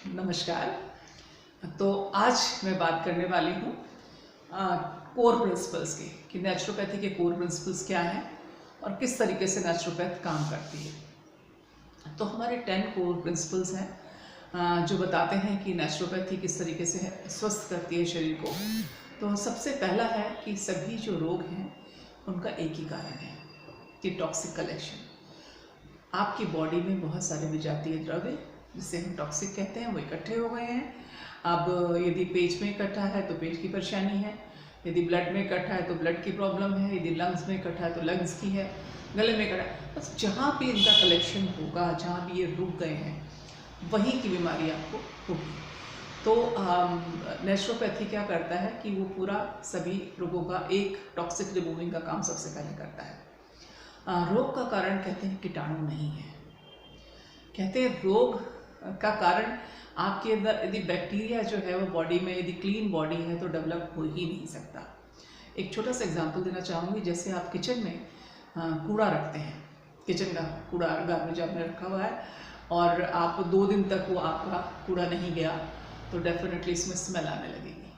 नमस्कार। तो आज मैं बात करने वाली हूँ कोर प्रिंसिपल्स की कि नेचुरोपैथी के कोर प्रिंसिपल्स क्या हैं और किस तरीके से नेचुरोपैथ काम करती है। तो हमारे 10 कोर प्रिंसिपल्स हैं जो बताते हैं कि नेचुरोपैथी किस तरीके से स्वस्थ करती है शरीर को। तो सबसे पहला है कि सभी जो रोग हैं उनका एक ही कारण है कि टॉक्सिक कलेक्शन। आपकी बॉडी में बहुत सारे विजातीय द्रव्य जिसे हम टॉक्सिक कहते हैं वो इकट्ठे हो गए हैं। अब यदि पेट में इकट्ठा है तो पेट की परेशानी है, यदि ब्लड में इकट्ठा है तो ब्लड की प्रॉब्लम है, यदि लंग्स में इकट्ठा है तो लंग्स की है, गले में इकट्ठा है, बस जहाँ भी इनका कलेक्शन होगा, जहाँ भी ये रुक गए हैं वहीं की बीमारी आपको होगी। तो नेचुरोपैथी क्या करता है कि वो पूरा सभी रोगों का एक टॉक्सिक रिमूविंग का काम सबसे पहले करता है। रोग का कारण कहते हैं कीटाणु नहीं है, कहते हैं रोग का कारण आपके अंदर यदि बैक्टीरिया जो है वो बॉडी में यदि क्लीन बॉडी है तो डेवलप हो ही नहीं सकता। एक छोटा सा एग्जांपल देना चाहूँगी। जैसे आप किचन में कूड़ा रखते हैं, किचन का कूड़ा गार्बेज आपने रखा हुआ है और आप 2 दिन तक वो आपका कूड़ा नहीं गया तो डेफिनेटली इसमें स्मेल आने लगेगी।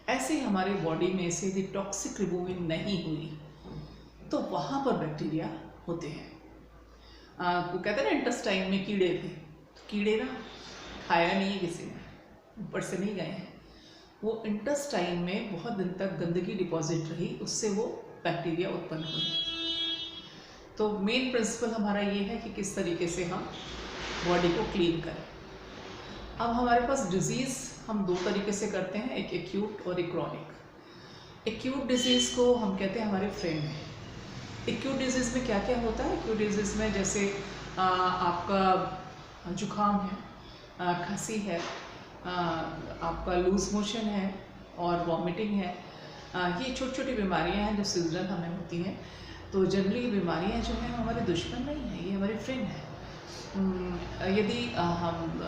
ऐसे ही हमारी बॉडी में से यदि टॉक्सिक रिमूविंग नहीं हुई तो वहाँ पर बैक्टीरिया होते हैं। वो कहते हैं ना इंटेस्टाइन में कीड़े थे, तो कीड़े ना खाया नहीं है किसी ने, ऊपर से नहीं गए हैं, वो इंटेस्टाइन में बहुत दिन तक गंदगी डिपॉजिट रही, उससे वो बैक्टीरिया उत्पन्न हुए। तो मेन प्रिंसिपल हमारा ये है कि किस तरीके से हम बॉडी को क्लीन करें। अब हमारे पास डिजीज़ हम 2 तरीके से करते हैं, एक एक्यूट और एक क्रॉनिक। एक्यूट डिजीज़ को हम कहते हैं हमारे फ्रेम में। एक्यूट डिजीज़ में क्या क्या होता है? एक्यूट डिजीज़ में जैसे आपका जुकाम है, खांसी है, आपका लूज मोशन है और वॉमिटिंग है। ये छोटी छोटी बीमारियां हैं जो सीजनल हमें होती हैं। तो जनरली ये बीमारियां जो हैं हमारे दुश्मन नहीं हैं, ये हमारे फ्रेंड हैं। यदि हम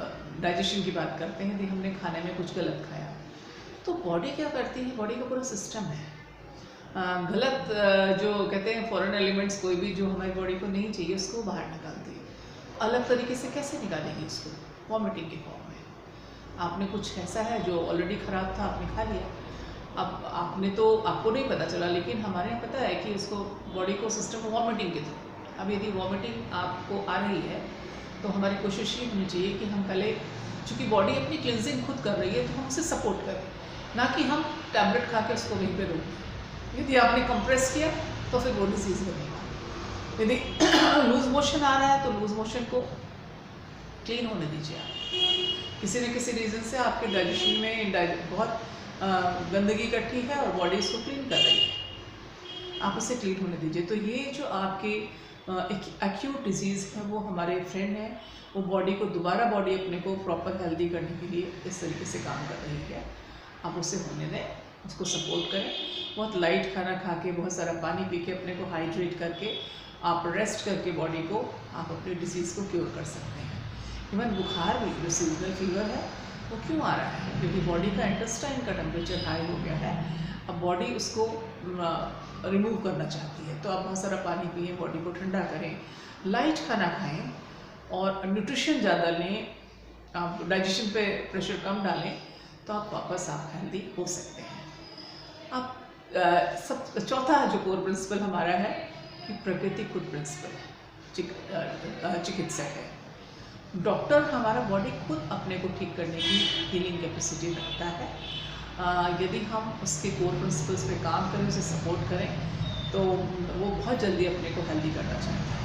डाइजेशन की बात करते हैं, यदि हमने खाने में कुछ गलत खाया तो बॉडी क्या करती है, बॉडी का पूरा सिस्टम है गलत जो कहते हैं फॉरेन एलिमेंट्स कोई भी जो हमारी बॉडी को नहीं चाहिए उसको बाहर निकालती है। अलग तरीके से कैसे निकालेगी उसको? वॉमिटिंग के फॉर्म में। आपने कुछ ऐसा है जो ऑलरेडी ख़राब था, आपने खा लिया, अब आपको नहीं पता चला, लेकिन हमारे यहाँ पता है कि उसको बॉडी को सिस्टम वॉमिटिंग के थ्रू। अब यदि वॉमिटिंग आपको आ रही है तो हमारी कोशिश ये होनी चाहिए कि हम पहले, चूँकि बॉडी अपनी क्लिनजिंग खुद कर रही है तो हम उसे सपोर्ट करें, ना कि हम टैबलेट खा के उसको वहीं पर रोक दें। यदि आपने कंप्रेस किया तो फिर वो डिजीज़ बनेगा। यदि लूज मोशन आ रहा है तो लूज मोशन को क्लीन होने दीजिए। आप किसी न किसी रीज़न से आपके डाइजेशन में बहुत गंदगी इकट्ठी है और बॉडी इसको क्लीन कर रही है, आप उसे क्लीन होने दीजिए। तो ये जो आपके एक्यूट डिजीज़ है वो हमारे फ्रेंड हैं, वो बॉडी को दोबारा बॉडी अपने को प्रॉपर हेल्दी करने के लिए इस तरीके से काम कर रही है। आप उसे होने दें, उसको सपोर्ट करें। बहुत लाइट खाना खा के, बहुत सारा पानी पी के, अपने को हाइड्रेट करके, आप रेस्ट करके बॉडी को आप अपने डिजीज़ को क्योर कर सकते हैं। इवन बुखार भी जो सीजनल फीवर है वो क्यों आ रहा है? क्योंकि बॉडी का इंटेस्टाइन का टेम्परेचर हाई हो गया है। अब बॉडी उसको रिमूव करना चाहती है, तो आप बहुत सारा पानी पिए, बॉडी को ठंडा करें, लाइट खाना खाएँ और न्यूट्रिशन ज़्यादा लें, आप डाइजेशन पे प्रेशर कम डालें तो आप वापस आप हेल्दी हो सकते हैं। अब सब चौथा जो कोर प्रिंसिपल हमारा है कि प्रकृति खुद प्रिंसिपल है, चिकित्सक है। डॉक्टर हमारा बॉडी खुद अपने को ठीक करने की हीलिंग कैपेसिटी रखता है। यदि हम उसके कोर प्रिंसिपल्स पे काम करें, उसे सपोर्ट करें तो वो बहुत जल्दी अपने को हेल्दी करना चाहता है।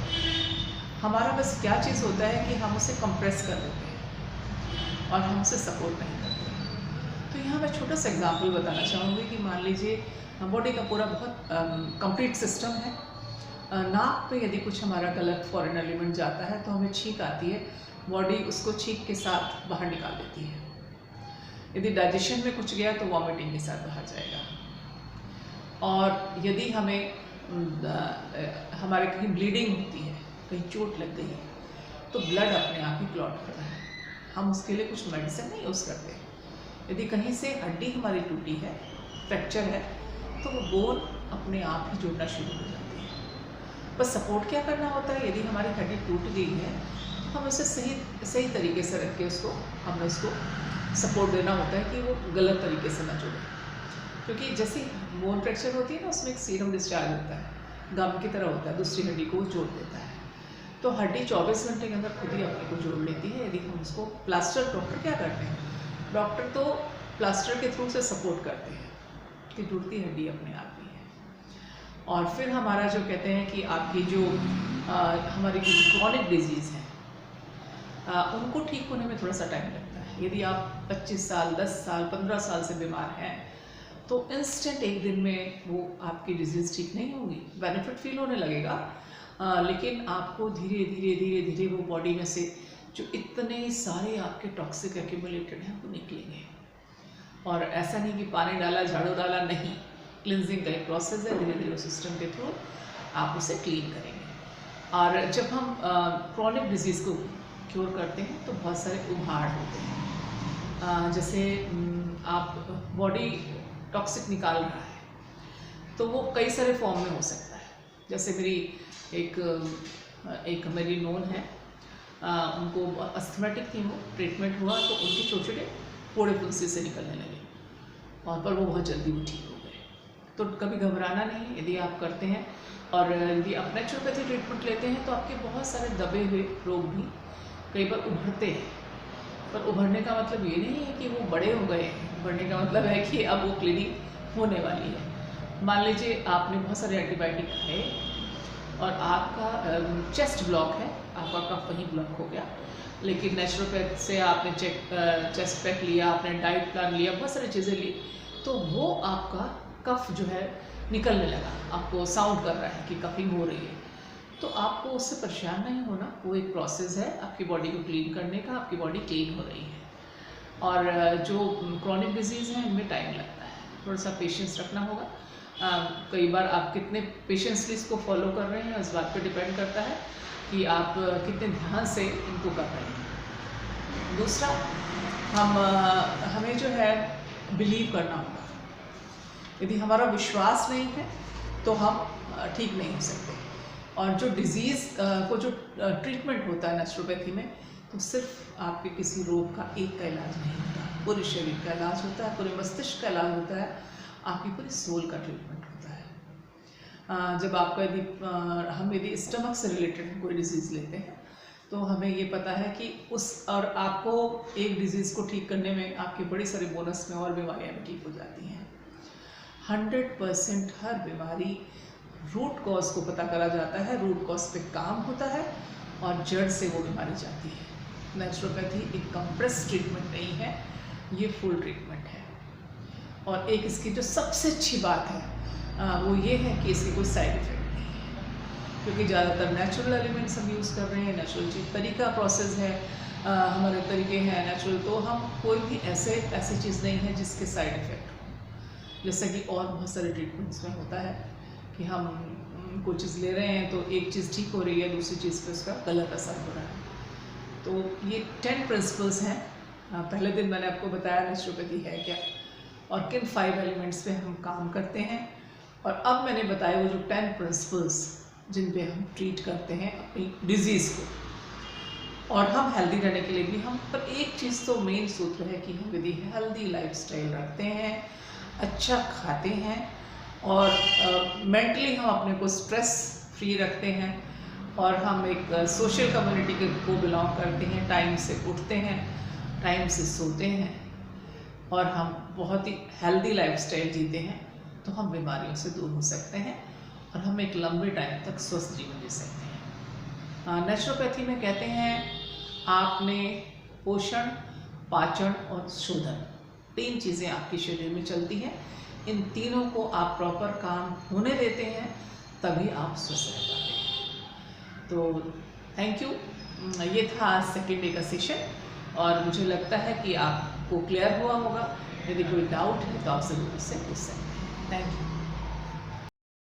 हमारा बस क्या चीज़ होता है कि हम उसे कंप्रेस कर देते हैं और हम उसे सपोर्ट नहीं करते। तो यहाँ मैं छोटा सा एग्जांपल बताना चाहूँगी कि मान लीजिए बॉडी का पूरा बहुत कंप्लीट सिस्टम है। नाक पे यदि कुछ हमारा गलत फॉरेन एलिमेंट जाता है तो हमें छींक आती है, बॉडी उसको छींक के साथ बाहर निकाल देती है। यदि डाइजेशन में कुछ गया तो वॉमिटिंग के साथ बाहर जाएगा। और यदि हमें हमारे कहीं ब्लीडिंग होती है, कहीं चोट लग गई है तो ब्लड अपने आप ही क्लॉट करता है, हम उसके लिए कुछ मेडिसिन नहीं यूज़ करते। यदि कहीं से हड्डी हमारी टूटी है, फ्रैक्चर है, तो वो बोन अपने आप ही जुड़ना शुरू हो जाती है। बस सपोर्ट क्या करना होता है? यदि हमारी हड्डी टूट गई है हम उसे सही तरीके से रख के हमें उसको सपोर्ट देना होता है कि वो गलत तरीके से ना जुड़े। क्योंकि जैसे बोन फ्रैक्चर होती है ना, उसमें एक सीरम डिस्चार्ज होता है, गम की तरह होता है, दूसरी हड्डी को जोड़ देता है। तो हड्डी 24 घंटे के अंदर खुद ही अपने को जोड़ लेती है यदि हम उसको प्लास्टर, डॉक्टर क्या करते हैं, डॉक्टर तो प्लास्टर के थ्रू से सपोर्ट करते हैं कि जुड़ती हड्डी अपने आप ही है। और फिर हमारा जो कहते हैं कि आपकी जो हमारी क्रॉनिक डिजीज़ हैं उनको ठीक होने में थोड़ा सा टाइम लगता है। यदि आप 25 साल, 10 साल, 15 साल से बीमार हैं तो इंस्टेंट एक दिन में वो आपकी डिजीज़ ठीक नहीं होगी। बेनिफिट फील होने लगेगा, लेकिन आपको धीरे धीरे वो बॉडी में से जो इतने सारे आपके टॉक्सिक एक्यूमुलेटेड हैं वो निकलेंगे। और ऐसा नहीं कि पानी डाला, झाड़ू डाला, नहीं, क्लिनजिंग का एक प्रोसेस है, धीरे धीरे उस सिस्टम के थ्रू आप उसे क्लीन करेंगे। और जब हम क्रॉनिक डिजीज़ को क्योर करते हैं तो बहुत सारे उभाड़ होते हैं। जैसे आप बॉडी टॉक्सिक निकाल रहा है तो वो कई सारे फॉर्म में हो सकता है। जैसे एक मेरी नोन है, उनको अस्थमेटिक थी, वो ट्रीटमेंट हुआ तो उनके छोटे छोटे फोड़े फुंसी से निकलने लगे और पर वो बहुत जल्दी वो ठीक हो गए। तो कभी घबराना नहीं यदि आप करते हैं। और यदि आप नेचुरोपैथी ट्रीटमेंट लेते हैं तो आपके बहुत सारे दबे हुए रोग भी कई बार उभरते हैं। पर उभरने का मतलब ये नहीं है कि वो बड़े हो गए हैं, उभरने का मतलब है कि अब वो क्लीनिंग होने वाली है। मान लीजिए आपने बहुत सारे एंटीबायोटिक खाए और आपका चेस्ट ब्लॉक है, आपका कफ वहीं ब्लॉक हो गया, लेकिन नेचुरोपैथ से आपने चेस्ट पैक लिया, आपने डाइट प्लान लिया, बहुत सारी चीज़ें ली, तो वो आपका कफ जो है निकलने लगा, आपको साउंड कर रहा है कि कफिंग हो रही है। तो आपको उससे परेशान नहीं होना, वो एक प्रोसेस है आपकी बॉडी को क्लीन करने का, आपकी बॉडी क्लीन हो रही है। और जो क्रॉनिक डिजीज़ हैं इनमें टाइम लगता है, थोड़ा सा पेशेंस रखना होगा। कई बार आप कितने पेशेंसली इसको फॉलो कर रहे हैं इस बात पे डिपेंड करता है कि आप कितने ध्यान से इनको कर रहे हैं। दूसरा, हमें जो है बिलीव करना होगा। यदि हमारा विश्वास नहीं है तो हम ठीक नहीं हो सकते। और जो डिज़ीज़ को जो ट्रीटमेंट होता है नेचुरोपैथी में, तो सिर्फ आपके किसी रोग का एक का इलाज नहीं होता, पूरे शरीर का इलाज होता है, पूरे मस्तिष्क का इलाज होता है, आपकी पूरी सोल का ट्रीटमेंट होता है। जब आपका यदि स्टमक से रिलेटेड कोई डिजीज़ लेते हैं तो हमें ये पता है कि और आपको एक डिज़ीज़ को ठीक करने में आपकी बड़ी सारी बोनस में और बीमारियाँ भी ठीक हो जाती हैं। 100% हर बीमारी रूट कॉज को पता करा जाता है, रूट कॉज पे काम होता है और जड़ से वो बीमारी जाती है। नेचुरोपैथी एक कंप्रेस ट्रीटमेंट नहीं है, ये फुल ट्रीटमेंट है। और एक इसकी जो सबसे अच्छी बात है वो ये है कि इसके कोई साइड इफ़ेक्ट नहीं है, क्योंकि ज़्यादातर नेचुरल एलिमेंट्स हम यूज़ कर रहे हैं, नेचुरल तरीका प्रोसेस है, हमारे तरीके हैं नेचुरल, तो हम कोई भी ऐसी चीज़ नहीं है जिसके साइड इफ़ेक्ट हो। जैसा कि और बहुत सारे ट्रीटमेंट्स में होता है कि हम कोई चीज़ ले रहे हैं तो एक चीज़ ठीक हो रही है, दूसरी चीज़ पे उसका गलत असर हो रहा है। तो ये 10 प्रिंसिपल्स हैं। पहले दिन मैंने आपको बताया नेचुरोपैथी है क्या और किन 5 एलिमेंट्स पे हम काम करते हैं, और अब मैंने बताया वो जो 10 प्रिंसिपल्स जिन पे हम ट्रीट करते हैं अपनी डिजीज़ को। और हम हेल्दी रहने के लिए भी हम पर एक चीज़ तो मेन सूत्र है कि हम यदि हेल्दी लाइफस्टाइल रखते हैं, अच्छा खाते हैं और मेंटली हम अपने को स्ट्रेस फ्री रखते हैं और हम एक सोशल कम्युनिटी को बिलोंग करते हैं, टाइम से उठते हैं, टाइम से सोते हैं और हम बहुत ही हेल्दी लाइफस्टाइल जीते हैं, तो हम बीमारियों से दूर हो सकते हैं और हम एक लंबे टाइम तक स्वस्थ जीवन जी सकते हैं। नेचुरोपैथी में कहते हैं आपने पोषण, पाचन और शोधन 3 चीज़ें आपके शरीर में चलती हैं। इन तीनों को आप प्रॉपर काम होने देते हैं तभी आप स्वस्थ रह पाते हैं। तो थैंक यू। ये था आज सेकेंड डे का सेशन और मुझे लगता है कि आपको क्लियर हुआ होगा। यदि कोई डाउट है तो आप ज़रूर इससे पूछ सकते हैं। Thank you.